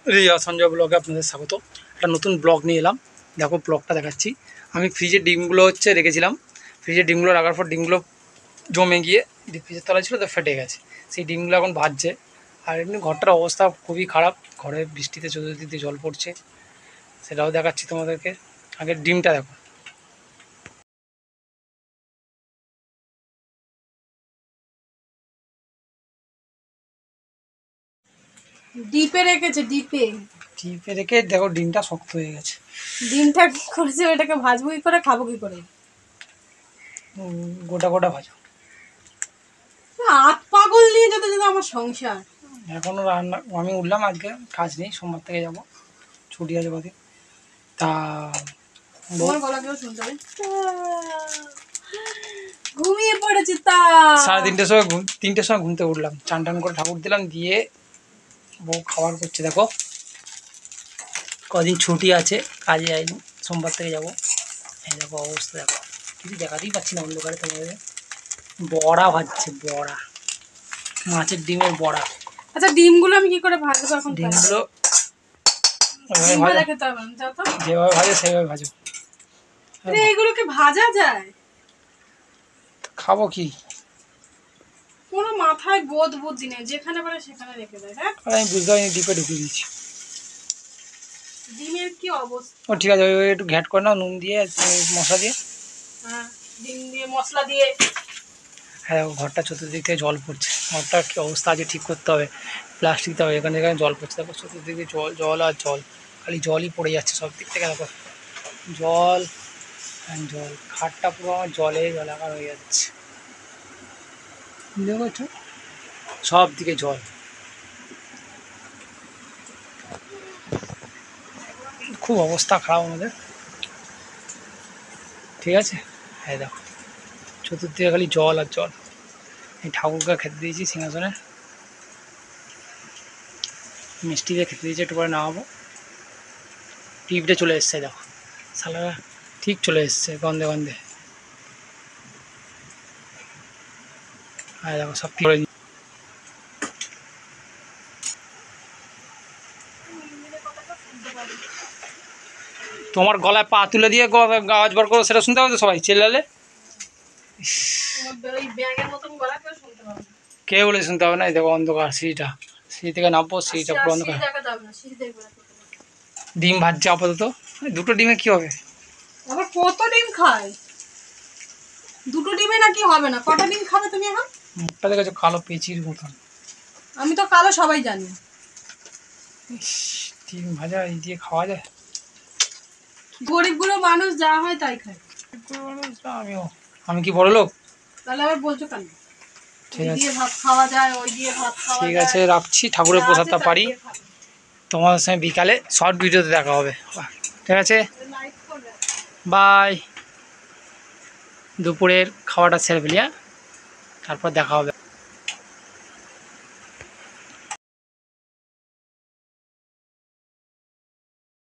রিয়া সঞ্জয় ব্লগে আপনাদের স্বাগত। একটা নতুন ব্লগ নিয়ে এলাম। দেখো ব্লগটা দেখাচ্ছি। আমি ফ্রিজের ডিমগুলো রেখেছিলাম। ফ্রিজের ডিমগুলো রাখার পর ডিমগুলো জমে গিয়ে ফ্রিজের তলায় ছিল তো ফেটে গেছে। সেই ডিমগুলো এখন ভাজছে। আর এমনি ঘরটার অবস্থা খুবই খারাপ। ঘরে বৃষ্টিতে চতুর্দিক দিয়ে জল পড়ছে, সেটাও দেখাচ্ছি তোমাদেরকে। আগে ডিমটা দেখো। ডিপে রেখেছে, ডিপে রেখে দেখো ডিমটা শক্ত হয়ে গেছে। ডিমটা কি করেছে, ওটাকে ভাজবো কি করে, খাবো কি করে? গোটা গোটা ভাজো। আত পাগল নিয়ে যেতে যেতে আমার সংসার। এখনও রান্না আমি উঠলাম, আজকে কাজ নেই, সোমবার থেকে যাবো, ছুটি আছে কদিন। তা তোমার গলা কেউ শুনতে হবে। ঘুমিয়ে পড়েছি তা 3:30টার সময় ঘুমতে উঠলাম, চান টান করে ঠাকুর দিলাম, দিয়ে বউ খাবার করছে। দেখো কদিন ছুটি আছে, কাজে যাইনি, সোমবার থেকে যাবো। এই দেখো অবস্থা, দেখো কিছু দেখাতেই পাচ্ছি না অন্ধকারে তোমাদের। বড়া ভাজছে, বড়া, মাছের ডিমের বড়া। আচ্ছা ডিমগুলো আমি কি করে ভাজবো এখন? ডিমগুলো ডিম ভাজা খেতে হবে না, যাও তো। যেভাবে ভাজে সেভাবে ভাজো। এইগুলোকে ভাজা যায়? খাবো কি? কোনো মাথায় বোধ বুদ্ধি নেই, যেখানে পারে সেখানে রেখে দেয়। হ্যাঁ আমি বুঝতে পারিনি, ডিপে ঢুকিয়ে দিয়েছি। ডিমের কি অবস্থা! ও ঠিক আছে, ওই একটু ঘ্যাট করে নাও নুন দিয়ে, মশলা দিয়ে। হ্যাঁ, ডিম দিয়ে মশলা দিয়ে। হ্যাঁ, ঘরটা চতুর্দিক থেকে জল পড়ছে। ঘরটার কী অবস্থা আছে ঠিক করতে হবে, প্লাস্টিক দিতে হবে। এখানে জল পড়ছে, দেখো চতুর্দিকে জল জল আর জল, খালি জলই পড়ে যাচ্ছে সব দিক থেকে। দেখো জল জল, খাটটা পুরো আমার জলে জলাকার হয়ে যাচ্ছে, দেখো সব দিকে জল। খুব অবস্থা খারাপ আমাদের, ঠিক আছে। হ্যাঁ দেখো চতুর্দিকে খালি জল আর জল। এই ঠাকুরকে খেতে দিয়েছি সিংহাসনে, মিষ্টি দিয়ে খেতে দিয়েছি, একটু পরে নামাবো। পিঁপড়ে চলে এসছে, দেখো সালারা ঠিক চলে এসছে গন্ধে গন্ধে। আর দেখো সব পিঁপড়ে। তোমার গলায় পা তুলে দিয়ে আওয়াজ বার করো, সেটা শুনতে পাবে তো সবাই চেল্লালে। কে বলে শুনতে হবে না? এই দেখো অন্ধকার, সিঁড়ি থেকে নামবো, সিঁড়িটা পুরো অন্ধকার। ডিম ভাজছে আপাতত। দুটো ডিমে কি হবে? আবার কত ডিম খায়? দুটো ডিমে নাকি হবে না? কটা ডিম খাবে তুমি এখন? মুখটা দেখেছো কালো পেঁচির মতন। আমি তো কালো, সবাই জানি। ডিম ভাজা এই দিয়ে খাওয়া যায়? গরিবগুলো মানুষ যা হয় তাই খায়। আমি কি বড় লোক? তাহলে আবার বলছো কেন? ঠিক আছে, ভাত খাওয়া যায়, ওই দিয়ে ভাত খাওয়া যায়। ঠিক আছে, রাখছি। ঠাকুরের প্রসাদটা পারি, তোমাদের সঙ্গে বিকালে শর্ট ভিডিওতে দেখা হবে। ঠিক আছে, বাই। দুপুরের খাওয়াটা সেরে ফেলি, তারপর দেখা হবে।